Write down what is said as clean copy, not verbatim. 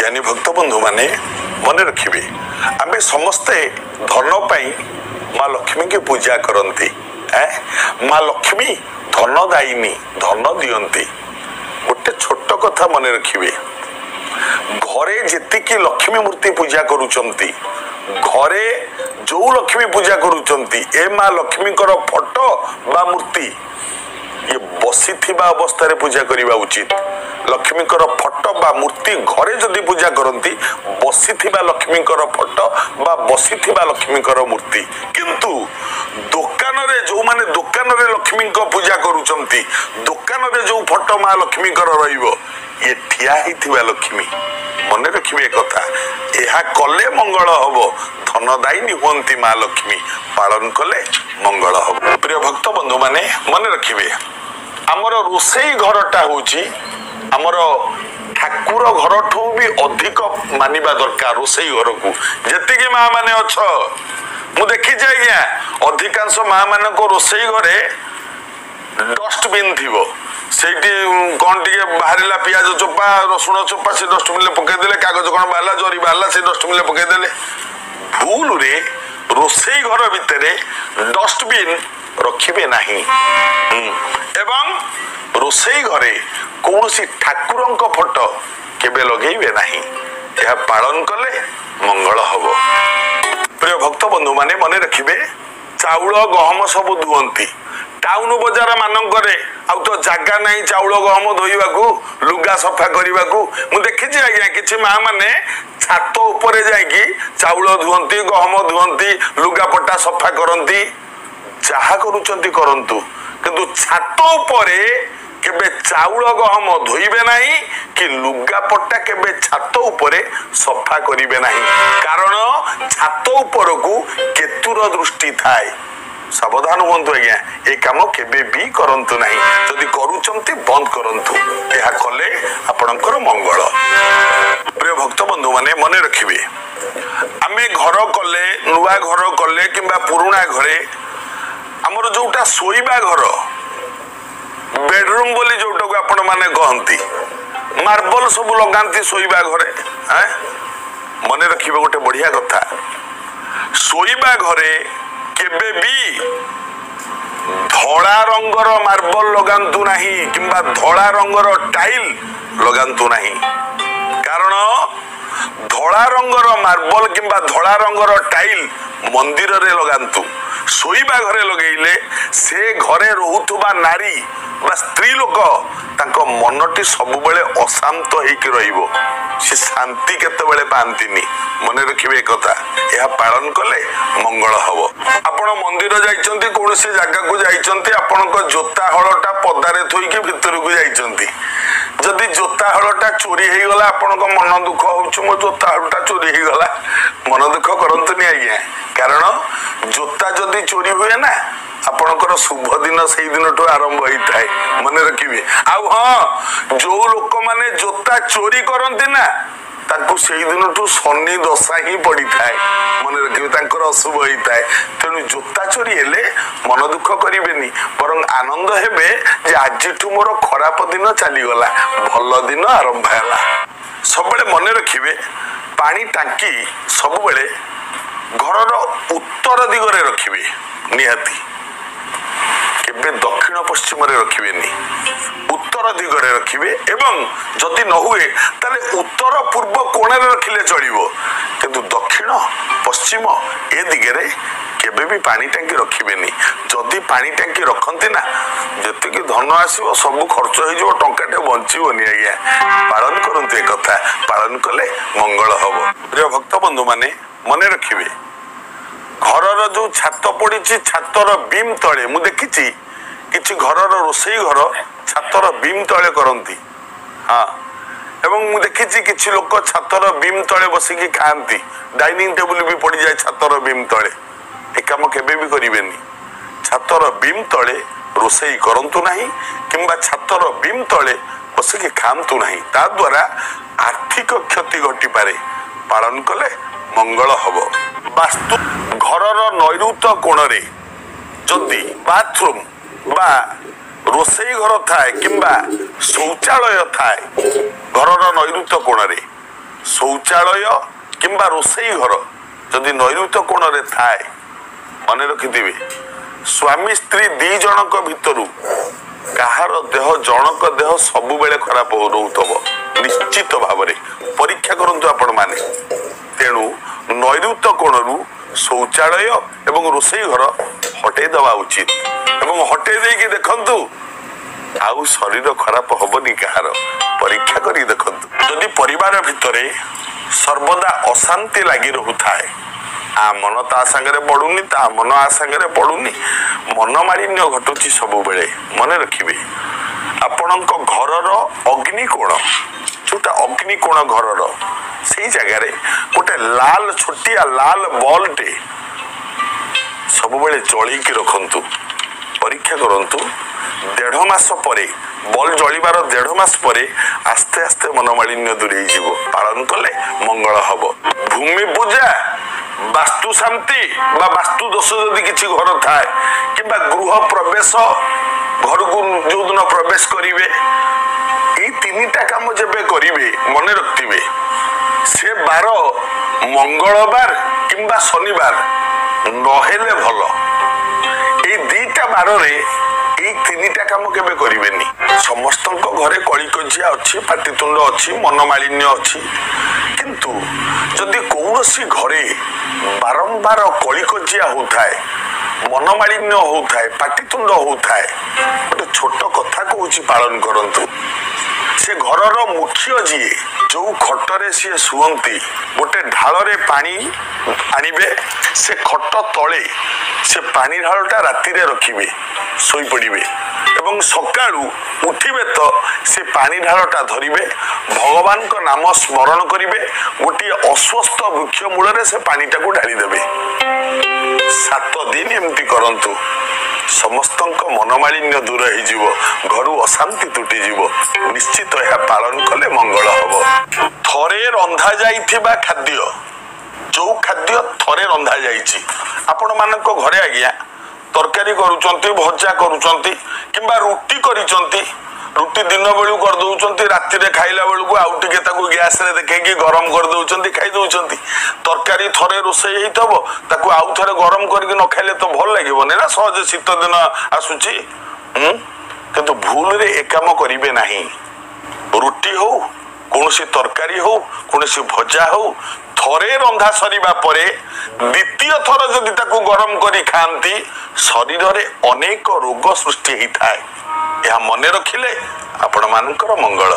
জ্ञानी भक्त बंधु माने मन रखिए आम समस्ते धन पाई माँ लक्ष्मी की पूजा करती। माँ लक्ष्मी धन दायिनी धन दियंती। गोटे छोट कथा मन रखिए घरे जेतिकी लक्ष्मी मूर्ति पूजा करुचंती घरे जो लक्ष्मी पूजा करुचंती ए माँ लक्ष्मी फोटो बा मूर्ति ये बसी अवस्था पूजा करने उचित। लक्ष्मी फोटो बा मूर्ति घरे जदि पूजा करती बसी लक्ष्मी फोटो बा बसी लक्ष्मी मूर्ति किंतु दुकान रे जो माने दुकान रे लक्ष्मी पूजा करुचंती दुकान रे जो फोटो माँ लक्ष्मी रहिबो ये ठिया ही लक्ष्मी मन रखिए कथा यह कले मंगल हम धनदायिनी हमें माँ लक्ष्मी पालन कले मंगल हम। प्रिय भक्त बंधु माने मन रखिए आमर रोसई घरटा होची आमर ठाकुर घर ठू भी अधिक मानिबा दरकार। रोसई घर को जेतिकी माँ माने अछ मु देखी आज्ञा अधिकांश माँ मान रोसई घरे डस्टबिन थी से कौन टे बाहर पियाज चोपा रसुण चोपा से डस्टबिन पकईदे कागज कौन बाहर जरी बाहर से डस्टबिन पकईदे भूल रे रोसई घर भितर डस्टबिन रखिबे नहीं एवं रोसई घरे कौन सी ठाकुर फोटो केबे लगेबे नहीं यह पालन कले मंगल हब। प्रिय भक्त बंधु माने मन रखिबे चाउल गहम सब धुअंती टाउन बजार मानकरे आउ तो जगह नहीं चाउल गहम धोइबा लुगा सफा करने को मु देखी आज्ञा किछि माँ माने छात उपरे जाइकी चाउल धुअंती गहम धुअंती लुगापटा सफा करती जहा करुचंती करंतु किंतु छात उपरे केबे चाउल गहम धोइबे नहीं कि लुगापटा केबे छात उपरे सफा करिबे नहीं कारण छात उपर को केतुर दृष्टि थाए। सावधान हुंतु आज्ञा ए काम केबे भी करंतु नहीं जदि करूचंती बंद करंतु यह कले आपणकर मंगल। प्रिय भक्त बंधु माने मन रखिबे आमे घर कले नुआ घर कले किंबा पुरुणा घरे हमर जोटा सोइबा घर बेडरूम बोली जोटा को आपण माने कहंती मार्बल सब लगांती सोइबा घरे मन रखिबे गोटे बढ़िया कथा सोइबा घरे केबे भी धड़ा रंगर मार्बल लगांतु नहीं किंबा धड़ा रंगर टाइल लगांतु नहीं कारण धड़ा रंगर मार्बल किंबा धड़ा रंगर टाइल मंदिर रे लगांतु सोइबा घरे लगेइले से घरे रहुतुबा नारी बा स्त्री लोक तांको मनटी सब बेले अशांत होइकी रहिबो से शांति केतेबेले पांतिनी मन रखिबे कथा यह पालन कले मंगल हब। आपण मंदिर जाइचंती कोन से जगह को जाइचंती आपनको जोता हळटा पदारे थोइकी भितर को जाइचंती जदि जोता हळटा चोरी हे गला आपनको मन दुख होउछ मो जोता हळटा चोरी हे गला मन दुख करंतनी आज्ञा कारण जोता जदि चोरी हुए ना आपणकर शुभ दिन से दिन ठू आरंभ होता है मन रखिए। आउ हाँ जो लोक माने जोता चोरी करती ना ताकू से दिन ठू शनि दशा ही पड़ी थाए मन रखिए अशुभ होता है तेणु जोता चोरी हेले मन दुख करेनि बरं आनंद हेबे आज मोर खराब दिन चलीगला भल दिन आरंभ है। सब मन रखिए पानी टांकी सब बेले घर उत्तर दिगरे रखिए निहाती केबे दक्षिण पश्चिम रे रखिबेनी उत्तर दिगरे रखिबे एवं जदि न हुए ताले उत्तर पूर्व कोण रे रखिले चलिबो किंतु दक्षिण पश्चिम ए दिगरे केबे भी पानी टंकी रखिबेनी जदि पानी टंकी रखंती ना जतिकी धन आसीबो सब खर्च हो जो टंकाटे बंचिबोनी आज्ञा पालन करंतु ए कथा पालन कले मंगल हबो। प्रिय भक्त बंधु माने मने रखिबे घर जो छात पड़ी छातर बीम तले मु देखी कि घर रोसई घर छातर बीम तले करती हाँ एवं मु देखी कि लोक छातर बीम तले बसिकी खाती डाइनिंग टेबुल भी पड़ जाए छातर बीम तले ए काम केबे भी करेनि छातर बीम तले रोसई करंतु नहीं किंबा छातर बीम तले बसिकी खातु नहीं ता द्वारा आर्थिक क्षति घटी पारे पालन कले मंगल हब। वास्तु घर नैऋत कोण रे जदि बाथरूम बा रोसई घर थाए किंबा शौचालय थाए घर नैऋत कोण रे शौचालय किंबा रोसई घर जदि नैऋत्य कोण रे थाए मन रखिथिबे स्वामी स्त्री दी जनक भितरु कहार देह जनक देह सबु बेले खराब रहउतबो निश्चित भाव में परीक्षा करंतु आपण माने। तेणु नैऋत्य कोणरू शौचालय एवं रोसई घर हटै दवा उचित एवं हटै देकी देखंतु आउ शरीर खराब हबनी कहार परीक्षा करी देखंतु। जदि परिवार भितरे सर्वदा अशांति लगी रहुथाए आ मन ता संगे पड़ुनी ता मन आ संगे पड़ुनी मनमालिन्य घटुची सबु बेले मन रखिबे आपणक घरर अग्निकोण जोटा अग्निकोण घरर से जगार गोटे लाल छोटिया लाल बल्बटे सब बेले जलैकी रखंतु परीक्षा करंतु 1.5 मास परे बल्ब जलिबार 1.5 मास परे आस्ते आस्ते मनमालिन्य दूरे जीव पालन कले मंगल हब। भूमि पूजा वास्तु शांति बा वास्तु दोष जदि किछि घर थाए किंबा गृह प्रवेश घर को जो दिन प्रवेश करिवे এই তিনটা কাম যেবে করিবে মনে রাখতিবে সে বার মঙ্গলবার কিংবা শনিবার নহলে ভালো এই দুইটা বারে এই তিনটা কাম কেবে করিবেনি। সমস্তଙ୍କ ঘরে কলিকজিয়া ଅଛି পাটিতুণ্ড ଅଛି মনমালিন্য ଅଛି কিন্তু যদি কৌনসি ঘরে বারম্বার কলিকজিয়া होथाए मनमालिन्य होथाए पाटितुंड होथाए गोटे छोट कथा कहूँ पालन करंतु से घरर मुख्य जी जो खटरे सी शुअंती गोटे ढाଳରେ पानी आनिबे से खट तले से पानी ढालटा राति रे रखिबे सोई पड़िबे एवं सकाळू उठिबे तो से पानी ढालटा धरिबे भगवान को नाम स्मरण करिबे गोटे अस्वस्थ वृक्ष मूल से पानीटा को ढाली देबे 7 दिन एमती करंतु समस्त मनमालिन्य दूर हो घर अशांति तुटी जीव निश्चित यह पालन कले मंगल हम। थरे रंधा जाइथिबा खाद्य जो खाद्य थरे रंधा जाइछि आपण मानक घरे आज्ञा तरकारी करूचंती भजा करूचंती किंबा रुटी करिचंती रुटी दिन बेलू कर दउचंती राति रे खाइला बेलू को आउ टिके ताकू गैस रे देखेकी गरम कर दउचंती खाइ दउचंती तरकारी थरे रोसई हेतबो ताकू आउ थरे गरम करके न खाइले तो भल लागिबोनी ना सहज शीत दिन आसुची किंतु भूल रे ए काम करिवे नाही। रुटी हो कोनसी तरकारी हो कोनसी भजा हो थरे रंधा सरीबा परे द्वितीय थर जदि ताकू गरम करी खांती शरीर रे अनेक रोग सृष्टि हेताए। यह मन रखिले आपण मानकर मंगल।